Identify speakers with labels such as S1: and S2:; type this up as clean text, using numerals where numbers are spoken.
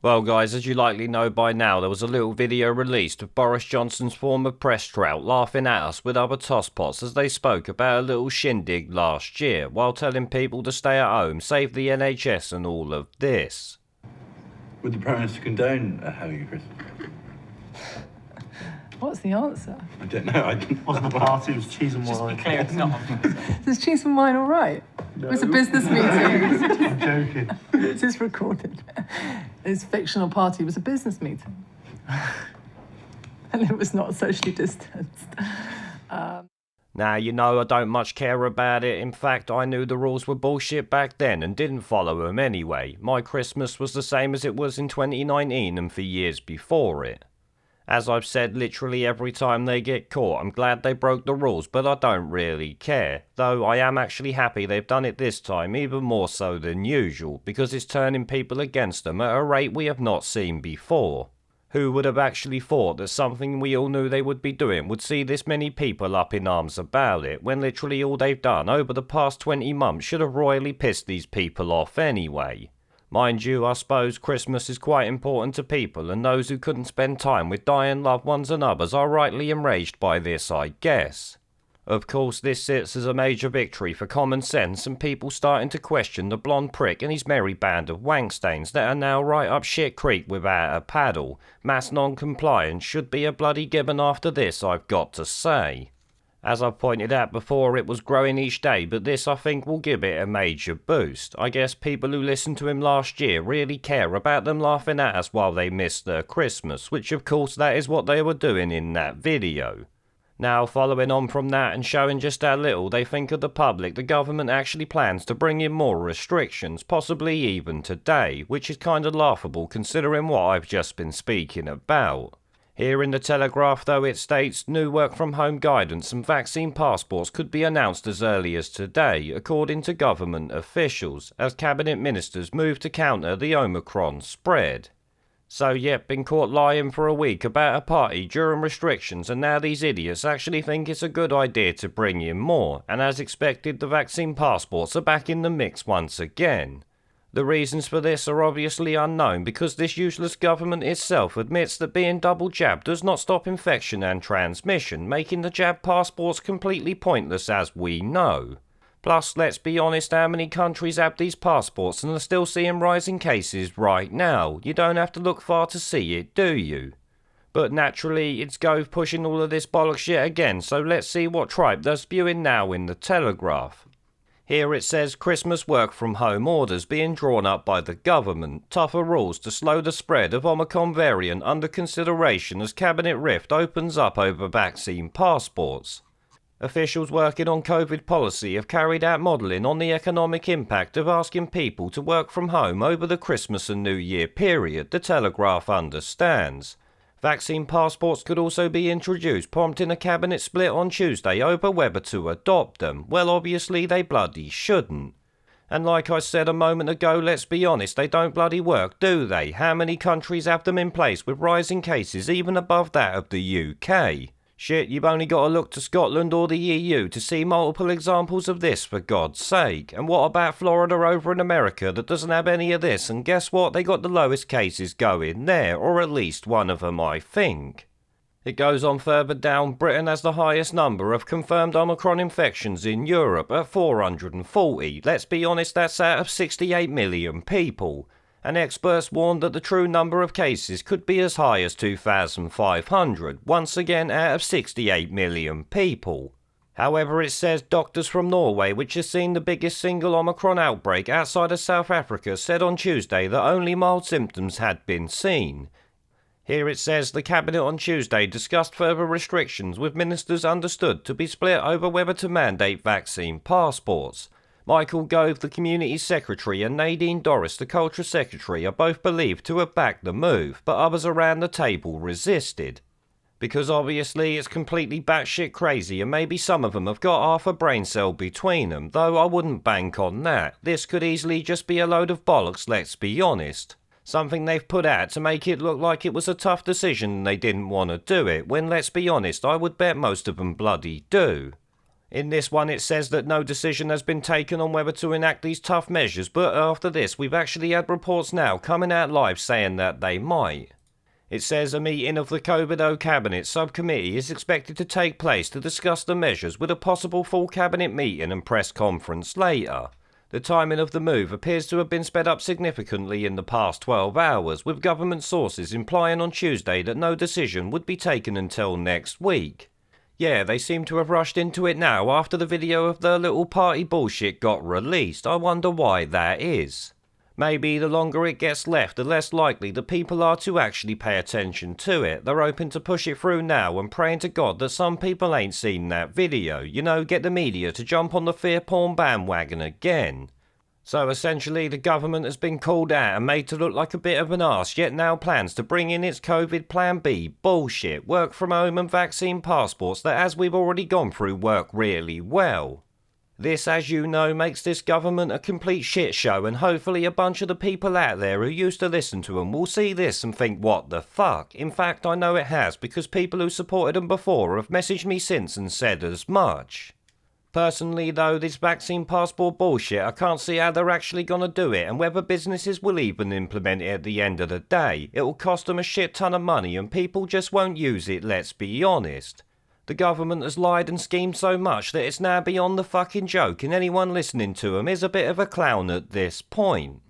S1: Well guys, as you likely know by now, there was a little video released of Boris Johnson's former press trout laughing at us with other tosspots as they spoke about a little shindig last year, while telling people to stay at home, save the NHS and all of this.
S2: Would the Prime Minister condone having a Christmas?
S3: What's the answer?
S2: I don't know. I didn't.
S4: Wasn't a party, it was cheese and wine.
S5: Just be clear, it's not.
S3: Is cheese and wine all right?
S4: No.
S3: It was a business meeting.
S4: I'm joking.
S3: Is this recorded? His fictional party was a business meeting. And it was not socially distanced.
S1: Now, you know I don't much care about it. In fact, I knew the rules were bullshit back then and didn't follow them anyway. My Christmas was the same as it was in 2019 and for years before it. As I've said literally every time they get caught, I'm glad they broke the rules, but I don't really care. Though I am actually happy they've done it this time, even more so than usual, because it's turning people against them at a rate we have not seen before. Who would have actually thought that something we all knew they would be doing would see this many people up in arms about it, when literally all they've done over the past 20 months should have royally pissed these people off anyway. Mind you, I suppose Christmas is quite important to people, and those who couldn't spend time with dying loved ones and others are rightly enraged by this, I guess. Of course, this sits as a major victory for common sense and people starting to question the blonde prick and his merry band of wankstains that are now right up shit creek without a paddle. Mass non-compliance should be a bloody gibbon after this, I've got to say. As I've pointed out before, it was growing each day, but this I think will give it a major boost. I guess people who listened to him last year really care about them laughing at us while they miss their Christmas, which of course that is what they were doing in that video. Now, following on from that and showing just how little they think of the public, the government actually plans to bring in more restrictions, possibly even today, which is kinda laughable considering what I've just been speaking about. Here in the Telegraph, though, it states new work-from-home guidance and vaccine passports could be announced as early as today, according to government officials, as cabinet ministers move to counter the Omicron spread. So yep, been caught lying for a week about a party during restrictions, and now these idiots actually think it's a good idea to bring in more, and as expected the vaccine passports are back in the mix once again. The reasons for this are obviously unknown because this useless government itself admits that being double jabbed does not stop infection and transmission, making the jab passports completely pointless as we know. Plus, let's be honest, how many countries have these passports and are still seeing rising cases right now? You don't have to look far to see it, do you? But naturally, it's Gove pushing all of this bollocks shit again, so let's see what tripe they're spewing now in the Telegraph. Here it says Christmas work from home orders being drawn up by the government, tougher rules to slow the spread of Omicron variant under consideration as cabinet rift opens up over vaccine passports. Officials working on COVID policy have carried out modelling on the economic impact of asking people to work from home over the Christmas and New Year period, the Telegraph understands. Vaccine passports could also be introduced, prompting a cabinet split on Tuesday over whether to adopt them. Well, obviously they bloody shouldn't. And like I said a moment ago, let's be honest, they don't bloody work, do they? How many countries have them in place with rising cases even above that of the UK? Shit, you've only got to look to Scotland or the EU to see multiple examples of this, for God's sake. And what about Florida over in America that doesn't have any of this? And guess what? They got the lowest cases going there, or at least one of them, I think. It goes on further down. Britain has the highest number of confirmed Omicron infections in Europe at 440. Let's be honest, that's out of 68 million people. And experts warned that the true number of cases could be as high as 2,500, once again out of 68 million people. However, it says doctors from Norway, which has seen the biggest single Omicron outbreak outside of South Africa, said on Tuesday that only mild symptoms had been seen. Here it says the cabinet on Tuesday discussed further restrictions with ministers understood to be split over whether to mandate vaccine passports. Michael Gove, the Community Secretary, and Nadine Dorris, the Culture Secretary, are both believed to have backed the move, but others around the table resisted. Because obviously it's completely batshit crazy and maybe some of them have got half a brain cell between them, though I wouldn't bank on that. This could easily just be a load of bollocks, let's be honest. Something they've put out to make it look like it was a tough decision and they didn't want to do it, when let's be honest, I would bet most of them bloody do. In this one it says that no decision has been taken on whether to enact these tough measures, but after this we've actually had reports now coming out live saying that they might. It says a meeting of the COVID-0 Cabinet Subcommittee is expected to take place to discuss the measures, with a possible full Cabinet meeting and press conference later. The timing of the move appears to have been sped up significantly in the past 12 hours, with government sources implying on Tuesday that no decision would be taken until next week. Yeah, they seem to have rushed into it now after the video of their little party bullshit got released. I wonder why that is. Maybe the longer it gets left, the less likely the people are to actually pay attention to it. They're hoping to push it through now and praying to God that some people ain't seen that video. You know, get the media to jump on the fear porn bandwagon again. So essentially the government has been called out and made to look like a bit of an arse, yet now plans to bring in its COVID Plan B bullshit, work from home and vaccine passports that, as we've already gone through, work really well. This, as you know, makes this government a complete shit show, and hopefully a bunch of the people out there who used to listen to them will see this and think, what the fuck? In fact, I know it has, because people who supported them before have messaged me since and said as much. Personally though, this vaccine passport bullshit, I can't see how they're actually gonna do it, and whether businesses will even implement it at the end of the day. It will cost them a shit ton of money and people just won't use it, let's be honest. The government has lied and schemed so much that it's now beyond the fucking joke, and anyone listening to them is a bit of a clown at this point.